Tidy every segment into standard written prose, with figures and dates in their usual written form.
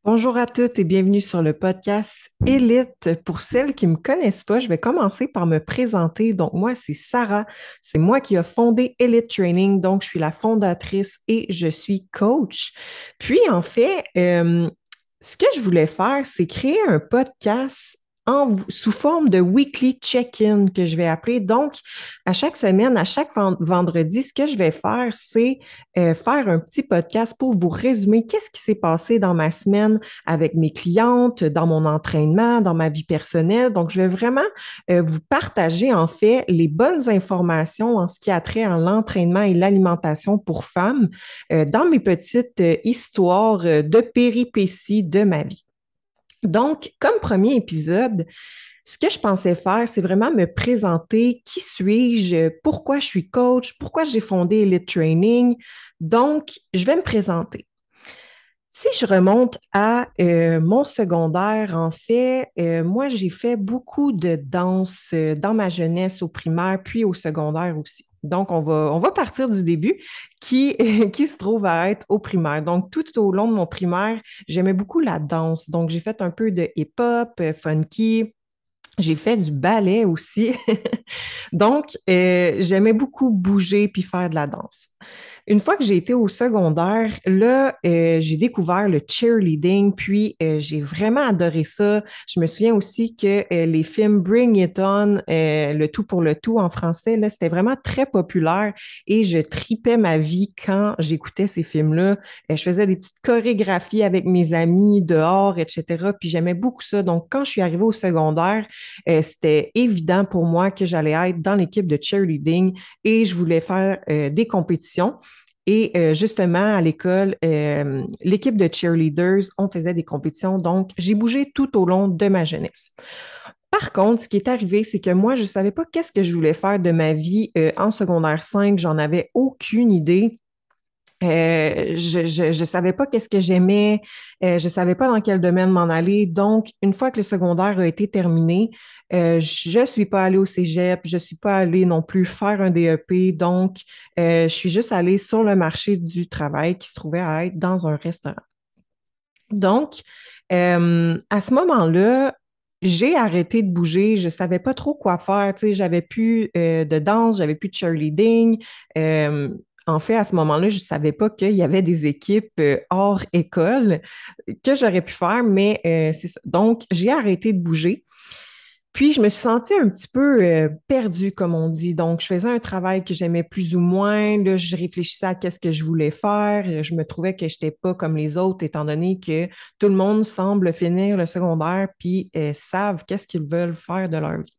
Bonjour à toutes et bienvenue sur le podcast Élite. Pour celles qui ne me connaissent pas, je vais commencer par me présenter. Donc, moi, c'est Sarah. C'est moi qui ai fondé Elite Training. Donc, je suis la fondatrice et je suis coach. Puis, en fait, ce que je voulais faire, c'est créer un podcast sous forme de weekly check-in que je vais appeler. Donc, à chaque semaine, à chaque vendredi, ce que je vais faire, c'est faire un petit podcast pour vous résumer qu'est-ce qui s'est passé dans ma semaine avec mes clientes, dans mon entraînement, dans ma vie personnelle. Donc, je vais vraiment vous partager en fait les bonnes informations en ce qui a trait à l'entraînement et l'alimentation pour femmes dans mes petites histoires de péripéties de ma vie. Donc, comme premier épisode, ce que je pensais faire, c'est vraiment me présenter qui suis-je, pourquoi je suis coach, pourquoi j'ai fondé Elite Training. Donc, je vais me présenter. Si je remonte à mon secondaire, en fait, moi, j'ai fait beaucoup de danse dans ma jeunesse au primaire, puis au secondaire aussi. Donc, on va partir du début qui, qui se trouve à être au primaire. Donc, tout au long de mon primaire, j'aimais beaucoup la danse. Donc, j'ai fait un peu de hip-hop, funky. J'ai fait du ballet aussi. Donc, j'aimais beaucoup bouger puis faire de la danse. Une fois que j'ai été au secondaire, là, j'ai découvert le cheerleading, puis j'ai vraiment adoré ça. Je me souviens aussi que les films Bring It On, le tout pour le tout en français, là, c'était vraiment très populaire et je tripais ma vie quand j'écoutais ces films-là. Je faisais des petites chorégraphies avec mes amis dehors, etc. Puis j'aimais beaucoup ça. Donc, quand je suis arrivée au secondaire, c'était évident pour moi que j'allais être dans l'équipe de cheerleading et je voulais faire des compétitions. Et justement, à l'école, l'équipe de cheerleaders, on faisait des compétitions. Donc, j'ai bougé tout au long de ma jeunesse. Par contre, ce qui est arrivé, c'est que moi, je ne savais pas qu'est-ce que je voulais faire de ma vie en secondaire 5. J'en avais aucune idée. Je savais pas qu'est-ce que j'aimais, je savais pas dans quel domaine m'en aller. Donc, une fois que le secondaire a été terminé, je suis pas allée au cégep, je suis pas allée non plus faire un DEP. Donc, je suis juste allée sur le marché du travail qui se trouvait à être dans un restaurant. Donc, à ce moment-là, j'ai arrêté de bouger, je savais pas trop quoi faire, tu sais, j'avais plus de danse, j'avais plus de cheerleading. Euh, En fait, à ce moment-là, je savais pas qu'il y avait des équipes hors école que j'aurais pu faire, mais c'est ça. Donc, j'ai arrêté de bouger. Puis, je me suis sentie un petit peu perdue, comme on dit. Donc, je faisais un travail que j'aimais plus ou moins. Là, je réfléchissais à qu'est-ce que je voulais faire. Je me trouvais que je n'étais pas comme les autres, étant donné que tout le monde semble finir le secondaire puis savent qu'est-ce qu'ils veulent faire de leur vie.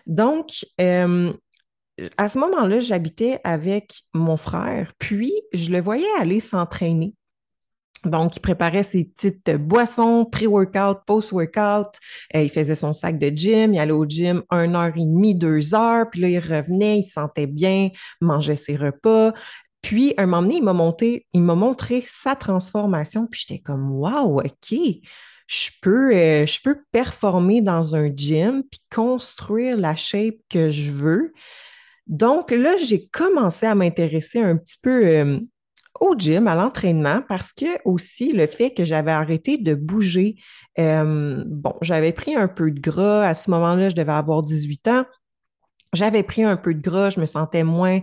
Donc, à ce moment-là, j'habitais avec mon frère, puis je le voyais aller s'entraîner. Donc, il préparait ses petites boissons, pré-workout, post-workout. Il faisait son sac de gym. Il allait au gym 1 heure et demie, 2 heures. Puis là, il revenait, il se sentait bien, mangeait ses repas. Puis, un moment donné, il m'a montré sa transformation. Puis, j'étais comme, wow, OK, je peux performer dans un gym puis construire la shape que je veux. Donc là, j'ai commencé à m'intéresser un petit peu au gym, à l'entraînement, parce que aussi le fait que j'avais arrêté de bouger, bon, j'avais pris un peu de gras. À ce moment-là, je devais avoir 18 ans. J'avais pris un peu de gras, je me sentais moins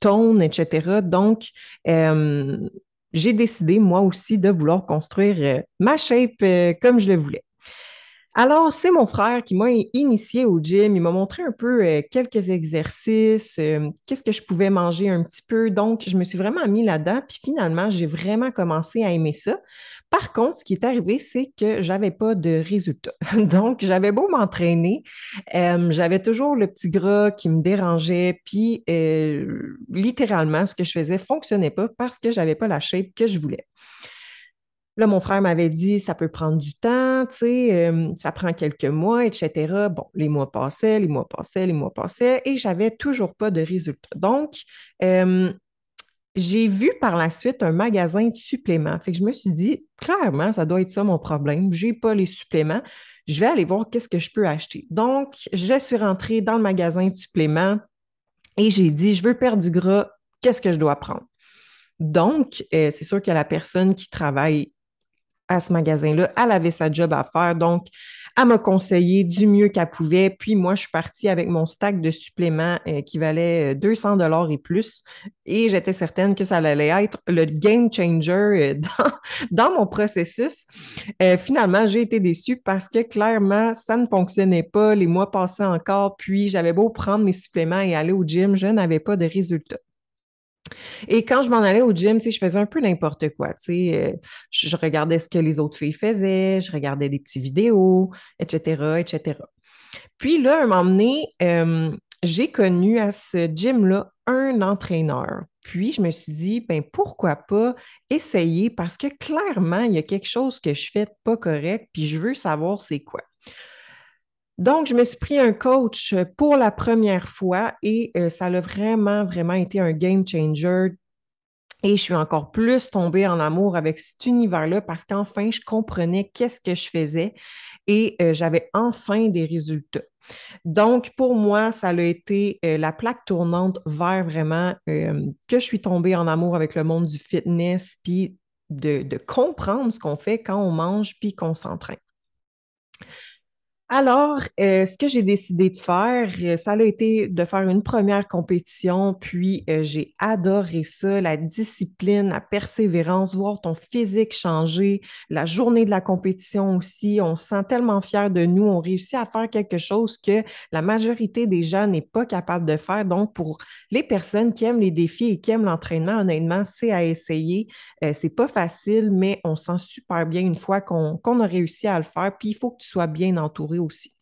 tone, etc. Donc, euh, j'ai décidé, moi aussi, de vouloir construire ma shape comme je le voulais. Alors, c'est mon frère qui m'a initié au gym. Il m'a montré un peu quelques exercices, qu'est-ce que je pouvais manger un petit peu. Donc, je me suis vraiment mis là-dedans. Puis finalement, j'ai vraiment commencé à aimer ça. Par contre, ce qui est arrivé, c'est que j'avais pas de résultats. Donc, j'avais beau m'entraîner, j'avais toujours le petit gras qui me dérangeait. Puis, littéralement, ce que je faisais fonctionnait pas parce que j'avais pas la shape que je voulais. Là, mon frère m'avait dit, ça peut prendre du temps, tu sais, ça prend quelques mois, etc. Bon, les mois passaient, les mois passaient, les mois passaient, et j'avais toujours pas de résultats. Donc, euh, j'ai vu par la suite un magasin de suppléments. Fait que je me suis dit, clairement, ça doit être ça mon problème. J'ai pas les suppléments. Je vais aller voir qu'est-ce que je peux acheter. Donc, je suis rentrée dans le magasin de suppléments et j'ai dit, je veux perdre du gras, qu'est-ce que je dois prendre? Donc, c'est sûr que la personne qui travaille à ce magasin-là. Elle avait sa job à faire, donc elle m'a conseillé du mieux qu'elle pouvait. Puis moi, je suis partie avec mon stack de suppléments qui valait 200 dollars et plus. Et j'étais certaine que ça allait être le game changer dans mon processus. Finalement, j'ai été déçue parce que clairement, ça ne fonctionnait pas. Les mois passaient encore, puis j'avais beau prendre mes suppléments et aller au gym, je n'avais pas de résultats. Et quand je m'en allais au gym, tu sais, je faisais un peu n'importe quoi. Tu sais, je regardais ce que les autres filles faisaient, je regardais des petites vidéos, etc., etc. Puis là, un moment donné, j'ai connu à ce gym-là un entraîneur. Puis je me suis dit, ben pourquoi pas essayer parce que clairement, il y a quelque chose que je fais de pas correct, puis je veux savoir c'est quoi. Donc, je me suis pris un coach pour la première fois et ça a vraiment, vraiment été un game changer. Et je suis encore plus tombée en amour avec cet univers-là parce qu'enfin, je comprenais qu'est-ce que je faisais et j'avais enfin des résultats. Donc, pour moi, ça a été la plaque tournante vers vraiment que je suis tombée en amour avec le monde du fitness, puis de comprendre ce qu'on fait quand on mange, puis qu'on s'entraîne. Alors, ce que j'ai décidé de faire, ça a été de faire une première compétition, puis j'ai adoré ça, la discipline, la persévérance, voir ton physique changer, la journée de la compétition aussi, on se sent tellement fiers de nous, on réussit à faire quelque chose que la majorité des gens n'est pas capable de faire. Donc, pour les personnes qui aiment les défis et qui aiment l'entraînement, honnêtement, c'est à essayer. C'est pas facile, mais on se sent super bien une fois qu'on a réussi à le faire. Puis il faut que tu sois bien entouré aussi.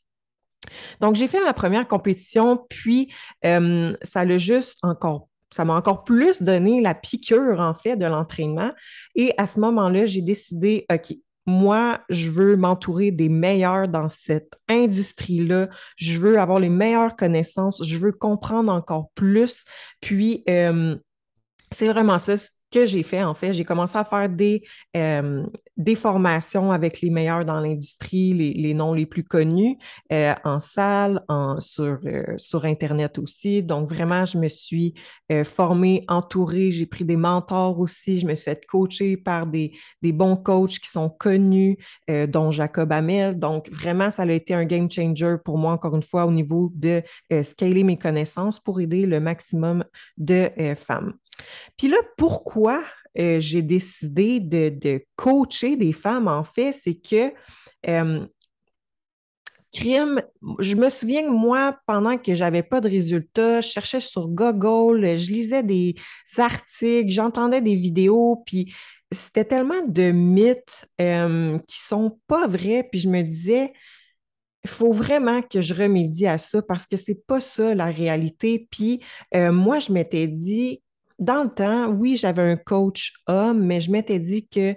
Donc, j'ai fait ma première compétition, puis ça m'a encore plus donné la piqûre, en fait, de l'entraînement. Et à ce moment-là, j'ai décidé, OK, moi, je veux m'entourer des meilleurs dans cette industrie-là. Je veux avoir les meilleures connaissances. Je veux comprendre encore plus. Puis, c'est vraiment ça ce que j'ai fait, en fait. J'ai commencé à faire des formations avec les meilleurs dans l'industrie, les noms les plus connus, en salle, sur Internet aussi. Donc, vraiment, je me suis formée, entourée. J'ai pris des mentors aussi. Je me suis fait coacher par des bons coachs qui sont connus, dont Jacob Hamel. Donc, vraiment, ça a été un game changer pour moi, encore une fois, au niveau de scaler mes connaissances pour aider le maximum de femmes. Puis là, pourquoi j'ai décidé de coacher des femmes, en fait, c'est que euh, crime, je me souviens que moi, pendant que j'avais pas de résultats, je cherchais sur Google, je lisais des articles, j'entendais des vidéos, puis c'était tellement de mythes qui sont pas vrais, puis je me disais, il faut vraiment que je remédie à ça parce que c'est pas ça la réalité. Puis moi, je m'étais dit, dans le temps, oui, j'avais un coach homme, mais je m'étais dit que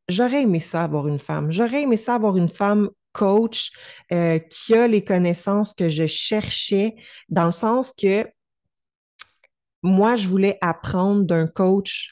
j'aurais aimé ça avoir une femme. J'aurais aimé ça avoir une femme coach qui a les connaissances que je cherchais, dans le sens que moi, je voulais apprendre d'un coach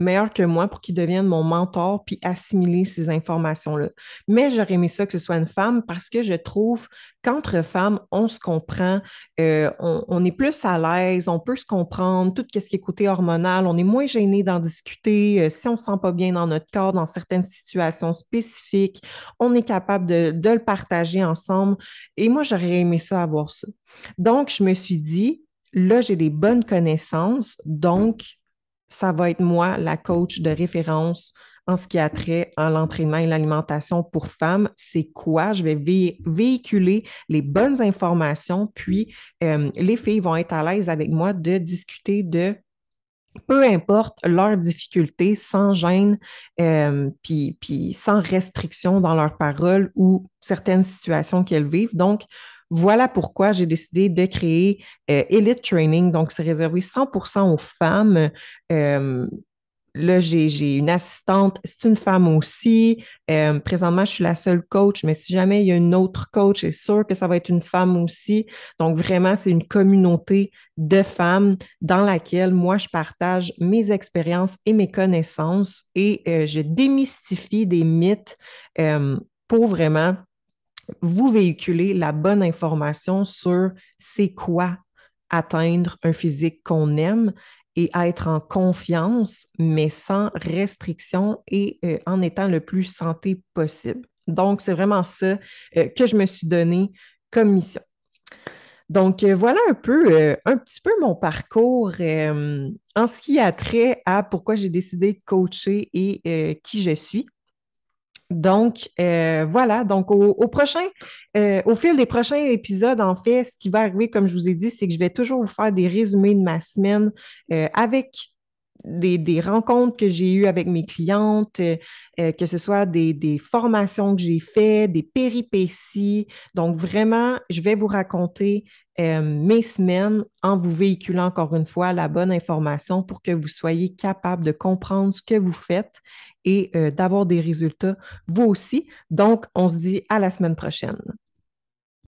meilleur que moi pour qu'il devienne mon mentor puis assimiler ces informations-là. Mais j'aurais aimé ça que ce soit une femme parce que je trouve qu'entre femmes, on se comprend, on est plus à l'aise, on peut se comprendre, tout ce qui est côté hormonal, on est moins gêné d'en discuter. Si on ne se sent pas bien dans notre corps, dans certaines situations spécifiques, on est capable de le partager ensemble. Et moi, j'aurais aimé ça avoir ça. Donc, je me suis dit, là, j'ai des bonnes connaissances, donc ça va être moi la coach de référence en ce qui a trait à l'entraînement et l'alimentation pour femmes. C'est quoi? Je vais véhiculer les bonnes informations, puis les filles vont être à l'aise avec moi de discuter de peu importe leurs difficultés, sans gêne, puis sans restriction dans leurs paroles ou certaines situations qu'elles vivent. Donc, voilà pourquoi j'ai décidé de créer Elite Training. Donc, c'est réservé 100% aux femmes. Euh, Là, j'ai une assistante, c'est une femme aussi. Présentement, je suis la seule coach, mais si jamais il y a une autre coach, c'est sûr que ça va être une femme aussi. Donc, vraiment, c'est une communauté de femmes dans laquelle moi, je partage mes expériences et mes connaissances et je démystifie des mythes pour vraiment vous véhiculer la bonne information sur c'est quoi atteindre un physique qu'on aime et être en confiance, mais sans restriction et en étant le plus santé possible. Donc, c'est vraiment ça que je me suis donné comme mission. Donc, voilà un petit peu mon parcours en ce qui a trait à pourquoi j'ai décidé de coacher et qui je suis. Donc, voilà. Donc, au fil des prochains épisodes, en fait, ce qui va arriver, comme je vous ai dit, c'est que je vais toujours vous faire des résumés de ma semaine avec des rencontres que j'ai eues avec mes clientes, que ce soit des formations que j'ai faites, des péripéties. Donc, vraiment, je vais vous raconter mes semaines en vous véhiculant encore une fois la bonne information pour que vous soyez capable de comprendre ce que vous faites et d'avoir des résultats vous aussi. Donc, on se dit à la semaine prochaine.